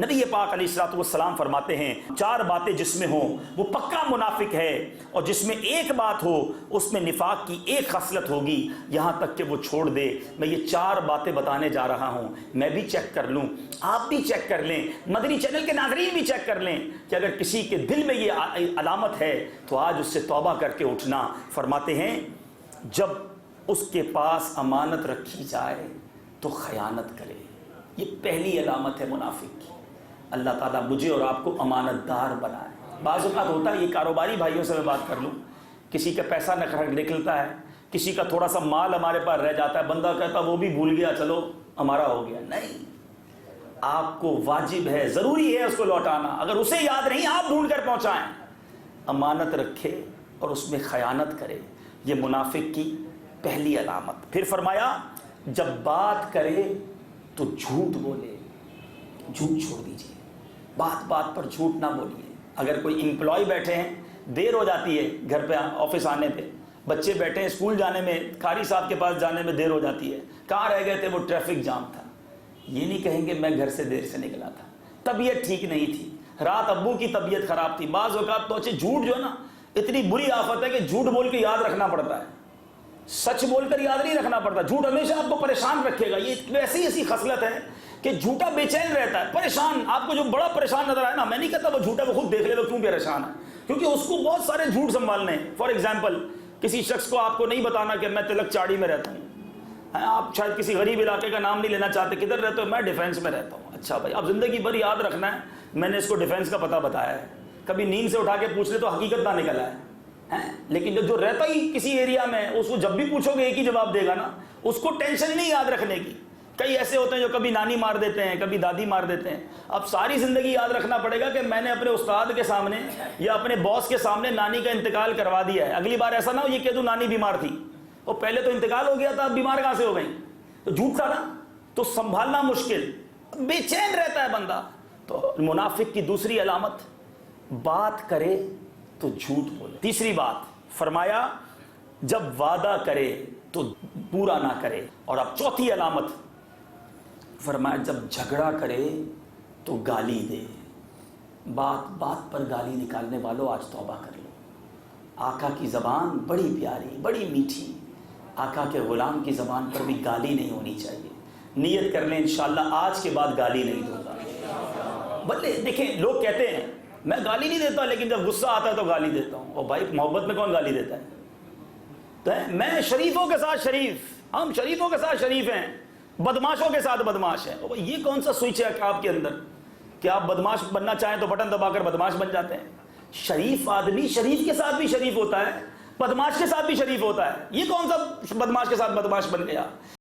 نبی پاک علیہ الصلوۃ والسلام فرماتے ہیں 4 باتیں جس میں ہوں وہ پکا منافق ہے، اور جس میں ایک بات ہو اس میں نفاق کی ایک خصلت ہوگی، یہاں تک کہ وہ چھوڑ دے۔ میں یہ 4 باتیں بتانے جا رہا ہوں، میں بھی چیک کر لوں، آپ بھی چیک کر لیں، مدنی چینل کے ناظرین بھی چیک کر لیں کہ اگر کسی کے دل میں یہ علامت ہے تو آج اس سے توبہ کر کے اٹھنا۔ فرماتے ہیں جب اس کے پاس امانت رکھی جائے تو خیانت کرے، یہ پہلی علامت ہے منافق کی۔ اللہ تعالیٰ مجھے اور آپ کو امانت دار بنائے۔ بعض اوقات ہوتا ہے، یہ کاروباری بھائیوں سے میں بات کر لوں، کسی کا پیسہ نکلتا ہے، کسی کا تھوڑا سا مال ہمارے پاس رہ جاتا ہے، بندہ کہتا ہے وہ بھی بھول گیا، چلو ہمارا ہو گیا۔ نہیں، آپ کو واجب ہے، ضروری ہے اس کو لوٹانا۔ اگر اسے یاد نہیں آپ ڈھونڈ کر پہنچائیں۔ امانت رکھے اور اس میں خیانت کرے، یہ منافق کی پہلی علامت۔ پھر فرمایا جب بات کرے تو جھوٹ بولے، جھوٹ چھوڑ دیجئے، بات بات پر جھوٹ نہ بولیے۔ اگر کوئی امپلائی بیٹھے ہیں، دیر ہو جاتی ہے گھر پہ آفس آنے پہ، بچے بیٹھے ہیں اسکول جانے میں، قاری صاحب کے پاس جانے میں دیر ہو جاتی ہے، کہاں رہ گئے تھے؟ وہ ٹریفک جام تھا۔ یہ نہیں کہیں گے میں گھر سے دیر سے نکلا تھا، طبیعت ٹھیک نہیں تھی، رات ابو کی طبیعت خراب تھی۔ بعض اوقات تو جھوٹ جو ہے نا اتنی بری آفت ہے کہ جھوٹ بول کے یاد رکھنا پڑتا ہے، سچ بول کر یاد نہیں رکھنا پڑتا۔ جھوٹ ہمیشہ آپ کو پریشان رکھے گا، یہ ایسی خصلت ہے کہ جھوٹا بے چین رہتا ہے، پریشان۔ آپ کو جو بڑا پریشان نظر آئے نا، میں نہیں کہتا وہ جھوٹا، وہ خود دیکھ لے وہ کیوں پریشان ہے، کیونکہ اس کو بہت سارے جھوٹ سنبھالنے ہیں۔ فار ایگزامپل، کسی شخص کو آپ کو نہیں بتانا کہ میں تلک چاڑی میں رہتا ہوں، آپ شاید کسی غریب علاقے کا نام نہیں لینا چاہتے، کدھر رہتے ہو؟ میں ڈیفینس میں رہتا ہوں۔ اچھا بھائی، آپ زندگی بھر یاد رکھنا ہے میں نے اس کو ڈیفینس کا پتہ بتایا ہے، کبھی نیند سے اٹھا کے پوچھ لے تو حقیقت نہ نکل آئے۔ لیکن جو رہتا ہی کسی ایریا میں، اس کو جب بھی پوچھو گے ایک ہی جواب دے گا نا، اس کو ٹینشن نہیں یاد رکھنے کی۔ کئی ایسے ہوتے ہیں جو کبھی نانی مار دیتے ہیں، کبھی دادی مار دیتے ہیں۔ اب ساری زندگی یاد رکھنا پڑے گا کہ میں نے اپنے استاد کے سامنے یا اپنے باس کے سامنے نانی کا انتقال کروا دیا ہے، اگلی بار ایسا نہ ہو یہ کہہ دوں نانی بیمار تھی، وہ پہلے تو انتقال ہو گیا تھا، اب بیمار کہاں سے ہو گئی؟ تو جھوٹ تھا نا، تو سنبھالنا مشکل، بے چین رہتا ہے بندہ۔ تو منافق کی دوسری علامت بات کرے تو جھوٹ بولے۔ تیسری بات فرمایا جب وعدہ کرے تو پورا نہ کرے۔ اور اب چوتھی علامت فرمایا جب جھگڑا کرے تو گالی دے۔ بات بات پر گالی نکالنے والوں آج توبہ کر لو۔ آقا کی زبان بڑی پیاری، بڑی میٹھی، آقا کے غلام کی زبان پر بھی گالی نہیں ہونی چاہیے۔ نیت کر لیں انشاءاللہ آج کے بعد گالی نہیں دوں گا۔ بلے دیکھیں لوگ کہتے ہیں میں گالی نہیں دیتا لیکن جب غصہ آتا ہے تو گالی دیتا ہوں۔ اور بھائی محبت میں کون گالی دیتا ہے؟ تو میں شریفوں کے ساتھ شریف، ہم شریفوں کے ساتھ شریف ہیں، بدماشوں کے ساتھ بدماش ہیں۔ یہ کون سا سوئچ ہے آپ کے اندر کہ آپ بدماش بننا چاہیں تو بٹن دبا کر بدماش بن جاتے ہیں؟ شریف آدمی شریف کے ساتھ بھی شریف ہوتا ہے، بدماش کے ساتھ بھی شریف ہوتا ہے۔ یہ کون سا بدماش کے ساتھ بدماش بن گیا؟